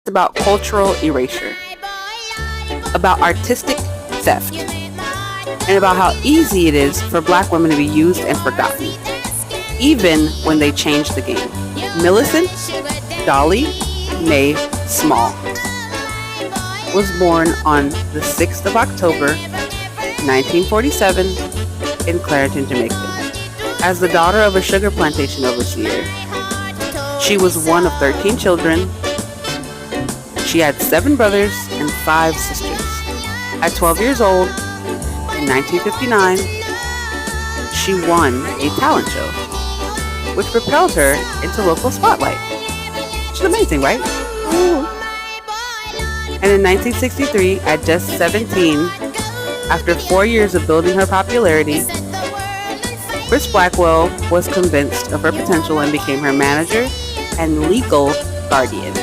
about cultural erasure, about artistic theft, and about how easy it is for black women to be used and forgotten, even when they change the game. Millicent Dolly Mae Small was born on the 6th of October, 1947, in Clarington, Jamaica. As the daughter of a sugar plantation overseer, she was one of 13 children. She had 7 brothers and 5 sisters. At 12 years old, in 1959, she won a talent show, which propelled her into local spotlight. Which is amazing, right? Ooh. And in 1963, at just 17, after 4 years of building her popularity, Chris Blackwell was convinced of her potential and became her manager and legal guardian.